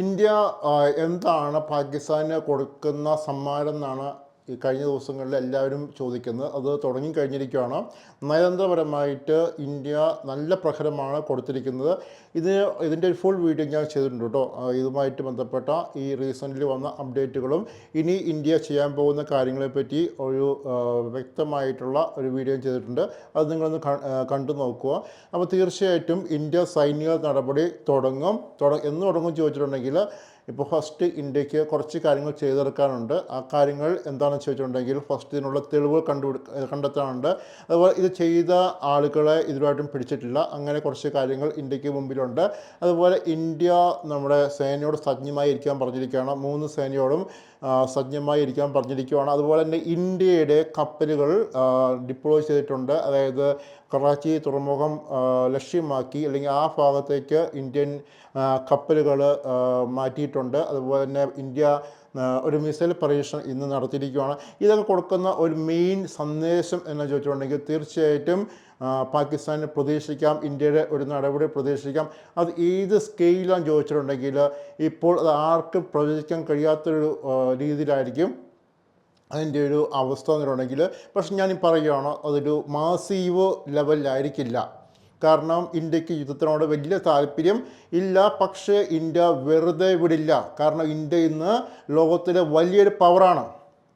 India എന്താണ് പാകിസ്ഥാന് കൊടുക്കുന്ന സമ്മാനം എന്നാണ് ഈ കഴിഞ്ഞ ദിവസങ്ങളിൽ എല്ലാവരും ചോദിക്കുന്നത്. അത് തുടങ്ങിക്കഴിഞ്ഞിരിക്കുകയാണ്. നയതന്ത്രപരമായിട്ട് ഇന്ത്യ നല്ല പ്രഹരമാണ് കൊടുത്തിരിക്കുന്നത്. ഇതിൻ്റെ ഒരു ഫുൾ വീഡിയോ ഞാൻ ചെയ്തിട്ടുണ്ട് കേട്ടോ. ഇതുമായിട്ട് ബന്ധപ്പെട്ട ഈ റീസെൻ്റ്ലി വന്ന അപ്ഡേറ്റുകളും ഇനി ഇന്ത്യ ചെയ്യാൻ പോകുന്ന കാര്യങ്ങളെപ്പറ്റി ഒരു വ്യക്തമായിട്ടുള്ള ഒരു വീഡിയോ ചെയ്തിട്ടുണ്ട്. അത് നിങ്ങളൊന്ന് കണ്ടു നോക്കുക. അപ്പോൾ തീർച്ചയായിട്ടും ഇന്ത്യ സൈനിക നടപടി എന്ന് തുടങ്ങും ചോദിച്ചിട്ടുണ്ടെങ്കിൽ ഇപ്പോൾ ഫസ്റ്റ് ഇന്ത്യക്ക് കുറച്ച് കാര്യങ്ങൾ ചെയ്തെടുക്കാനുണ്ട്. ആ കാര്യങ്ങൾ എന്താണെന്ന് ചോദിച്ചിട്ടുണ്ടെങ്കിൽ ഫസ്റ്റ് ഇതിനുള്ള തെളിവുകൾ കണ്ടെത്താനുണ്ട്. അതുപോലെ ഇത് ചെയ്ത ആളുകളെ ഇതുവരെയായിട്ടും പിടിച്ചിട്ടില്ല. അങ്ങനെ കുറച്ച് കാര്യങ്ങൾ ഇന്ത്യക്ക് മുമ്പിലുണ്ട്. അതുപോലെ ഇന്ത്യ നമ്മുടെ സേനയോട് സജ്ജമായി ഇരിക്കാൻ പറഞ്ഞിരിക്കുകയാണ്. 3 സേനയോടും സജ്ജമായി ഇരിക്കാൻ പറഞ്ഞിരിക്കുകയാണ്. അതുപോലെ തന്നെ ഇന്ത്യയുടെ കപ്പലുകൾ ഡിപ്ലോയ് ചെയ്തിട്ടുണ്ട്. അതായത് കറാച്ചി തുറമുഖം ലക്ഷ്യമാക്കി അല്ലെങ്കിൽ ആ ഭാഗത്തേക്ക് ഇന്ത്യൻ കപ്പലുകൾ മാറ്റിയിട്ടുണ്ട്. അതുപോലെ തന്നെ ഇന്ത്യ ഒരു മിസൈൽ പരീക്ഷണം ഇന്ന് നടത്തിയിരിക്കുകയാണ്. ഇതൊക്കെ കൊടുക്കുന്ന ഒരു മെയിൻ സന്ദേശം എന്ന് ചോദിച്ചിട്ടുണ്ടെങ്കിൽ തീർച്ചയായിട്ടും പാകിസ്ഥാന് പ്രതീക്ഷിക്കാം, ഇന്ത്യയുടെ ഒരു നടപടി പ്രതീക്ഷിക്കാം. അത് ഏത് സ്കെയിലാണെന്ന് ചോദിച്ചിട്ടുണ്ടെങ്കിൽ ഇപ്പോൾ അത് ആർക്കും പ്രവചിക്കാൻ കഴിയാത്തൊരു രീതിയിലായിരിക്കും അതിൻ്റെ ഒരു അവസ്ഥ എന്നുണ്ടെങ്കിൽ. പക്ഷെ ഞാൻ പറയുകയാണ്, അതൊരു മാസീവ് ലെവലിലായിരിക്കില്ല. കാരണം ഇന്ത്യക്ക് യുദ്ധത്തിനോട് വലിയ താല്പര്യം ഇല്ല. പക്ഷേ ഇന്ത്യ വെറുതെ വിടില്ല. കാരണം ഇന്ത്യ ഇന്ന് ലോകത്തിലെ വലിയൊരു പവറാണ്.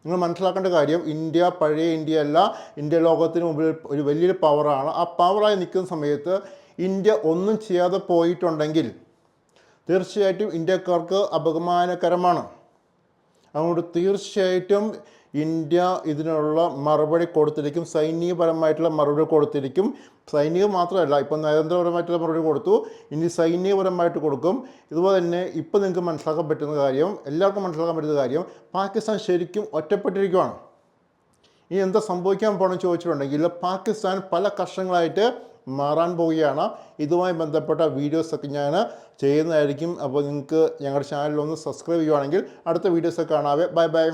നിങ്ങൾ മനസ്സിലാക്കേണ്ട കാര്യം, ഇന്ത്യ പഴയ ഇന്ത്യ അല്ല. ഇന്ത്യ ലോകത്തിന് മുമ്പിൽ ഒരു വലിയൊരു പവറാണ്. ആ പവറായി നിൽക്കുന്ന സമയത്ത് ഇന്ത്യ ഒന്നും ചെയ്യാതെ പോയിട്ടുണ്ടെങ്കിൽ തീർച്ചയായിട്ടും ഇന്ത്യക്കാർക്ക് അപമാനകരമാണ്. അതുകൊണ്ട് തീർച്ചയായിട്ടും ഇന്ത്യ ഇതിനുള്ള മറുപടി കൊടുത്തിരിക്കും. സൈനികപരമായിട്ടുള്ള മറുപടി കൊടുത്തിരിക്കും. സൈനികം മാത്രമല്ല, ഇപ്പം നയതന്ത്രപരമായിട്ടുള്ള മറുപടി കൊടുത്തു, ഇനി സൈനികപരമായിട്ട് കൊടുക്കും. ഇതുപോലെ തന്നെ ഇപ്പം നിങ്ങൾക്ക് മനസ്സിലാക്കാൻ പറ്റുന്ന കാര്യം, എല്ലാവർക്കും മനസ്സിലാക്കാൻ പറ്റുന്ന കാര്യം, പാകിസ്ഥാൻ ശരിക്കും ഒറ്റപ്പെട്ടിരിക്കുകയാണ്. ഇനി എന്താ സംഭവിക്കാൻ പോകണമെന്ന് ചോദിച്ചിട്ടുണ്ടെങ്കിൽ പാകിസ്ഥാൻ പല കഷ്ണങ്ങളായിട്ട് മാറാൻ പോവുകയാണ്. ഇതുമായി ബന്ധപ്പെട്ട വീഡിയോസൊക്കെ ഞാൻ ചെയ്യുന്നതായിരിക്കും. അപ്പോൾ നിങ്ങൾക്ക് ഞങ്ങളുടെ ചാനലിലൊന്ന് സബ്സ്ക്രൈബ് ചെയ്യുകയാണെങ്കിൽ അടുത്ത വീഡിയോസൊക്കെ കാണാവേ. Bye bye.